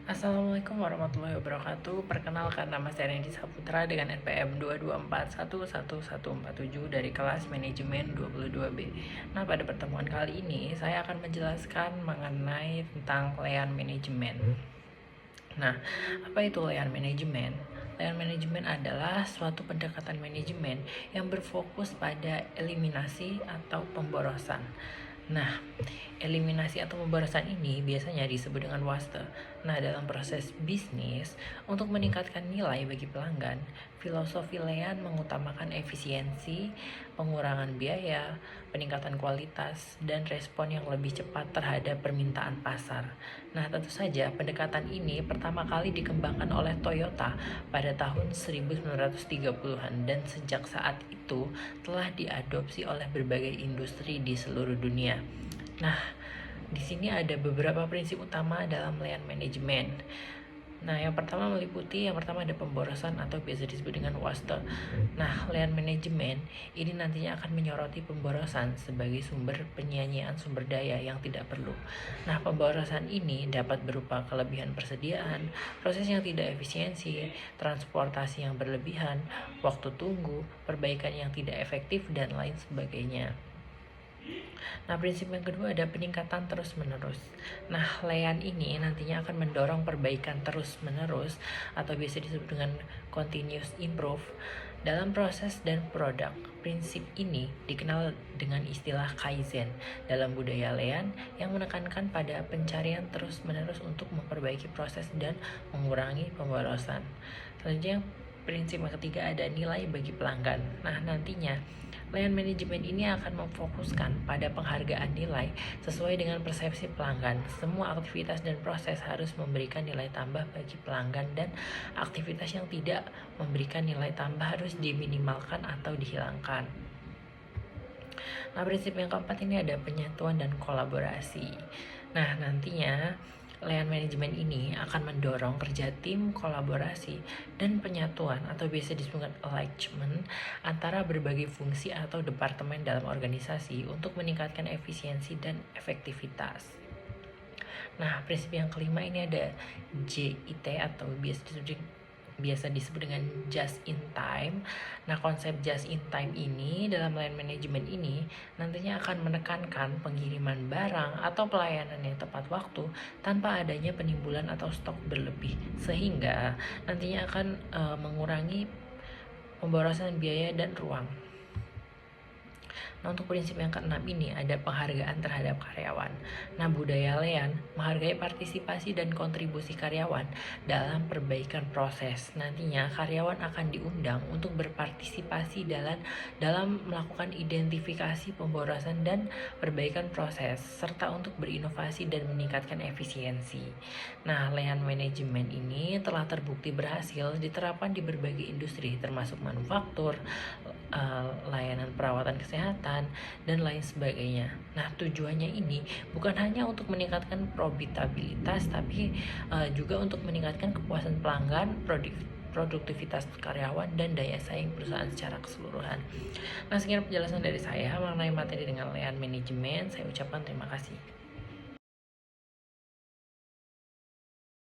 Assalamualaikum warahmatullahi wabarakatuh. Perkenalkan, nama saya Randy Saputra dengan NPM 224111147 dari kelas manajemen 22B. Nah, pada pertemuan kali ini saya akan menjelaskan mengenai tentang layan manajemen. Nah, apa itu layan manajemen? Layan manajemen adalah suatu pendekatan manajemen yang berfokus pada eliminasi atau pemborosan. Nah, eliminasi atau pemborosan ini biasanya disebut dengan waste. Nah, dalam proses bisnis, untuk meningkatkan nilai bagi pelanggan, filosofi Lean mengutamakan efisiensi, pengurangan biaya, peningkatan kualitas, dan respon yang lebih cepat terhadap permintaan pasar. Nah, tentu saja pendekatan ini pertama kali dikembangkan oleh Toyota pada tahun 1930-an dan sejak saat itu telah diadopsi oleh berbagai industri di seluruh dunia. Nah, di sini ada beberapa prinsip utama dalam layan manajemen. Nah, yang pertama ada pemborosan atau biasa disebut dengan waste. Nah, layan manajemen ini nantinya akan menyoroti pemborosan sebagai sumber penyanyian sumber daya yang tidak perlu. Nah, pemborosan ini dapat berupa kelebihan persediaan, proses yang tidak efisiensi, transportasi yang berlebihan, waktu tunggu, perbaikan yang tidak efektif, dan lain sebagainya. Nah, prinsip yang kedua ada peningkatan terus-menerus. Nah, layan ini nantinya akan mendorong perbaikan terus-menerus atau biasa disebut dengan continuous improve dalam proses dan produk. Prinsip ini dikenal dengan istilah Kaizen dalam budaya layan yang menekankan pada pencarian terus-menerus untuk memperbaiki proses dan mengurangi pemborosan. Selanjutnya, prinsip yang ketiga ada nilai bagi pelanggan. Nah, nantinya layan manajemen ini akan memfokuskan pada penghargaan nilai sesuai dengan persepsi pelanggan. Semua aktivitas dan proses harus memberikan nilai tambah bagi pelanggan dan aktivitas yang tidak memberikan nilai tambah harus diminimalkan atau dihilangkan. Nah, prinsip yang keempat ini ada penyatuan dan kolaborasi. Nah, nantinya layan manajemen ini akan mendorong kerja tim, kolaborasi, dan penyatuan atau biasa disebut alignment antara berbagai fungsi atau departemen dalam organisasi untuk meningkatkan efisiensi dan efektivitas. Nah, prinsip yang kelima ini ada JIT atau biasa disebut dengan just in time. Nah, konsep just in time ini dalam layan manajemen ini nantinya akan menekankan pengiriman barang atau pelayanan yang tepat waktu tanpa adanya penimbulan atau stok berlebih, sehingga nantinya akan mengurangi pemborosan biaya dan ruang. Nah, untuk prinsip yang keenam ini ada penghargaan terhadap karyawan. Nah, budaya layan menghargai partisipasi dan kontribusi karyawan dalam perbaikan proses. Nantinya karyawan akan diundang untuk berpartisipasi dalam melakukan identifikasi pemborosan dan perbaikan proses serta untuk berinovasi dan meningkatkan efisiensi. Nah, layan manajemen ini telah terbukti berhasil diterapkan di berbagai industri termasuk manufaktur, layanan perawatan kesehatan, dan lain sebagainya. Nah, tujuannya ini bukan hanya untuk meningkatkan profitabilitas, tapi juga untuk meningkatkan kepuasan pelanggan, produktivitas karyawan, dan daya saing perusahaan secara keseluruhan. Nah, sekian penjelasan dari saya mengenai materi dengan layan manajemen. Saya ucapkan terima kasih.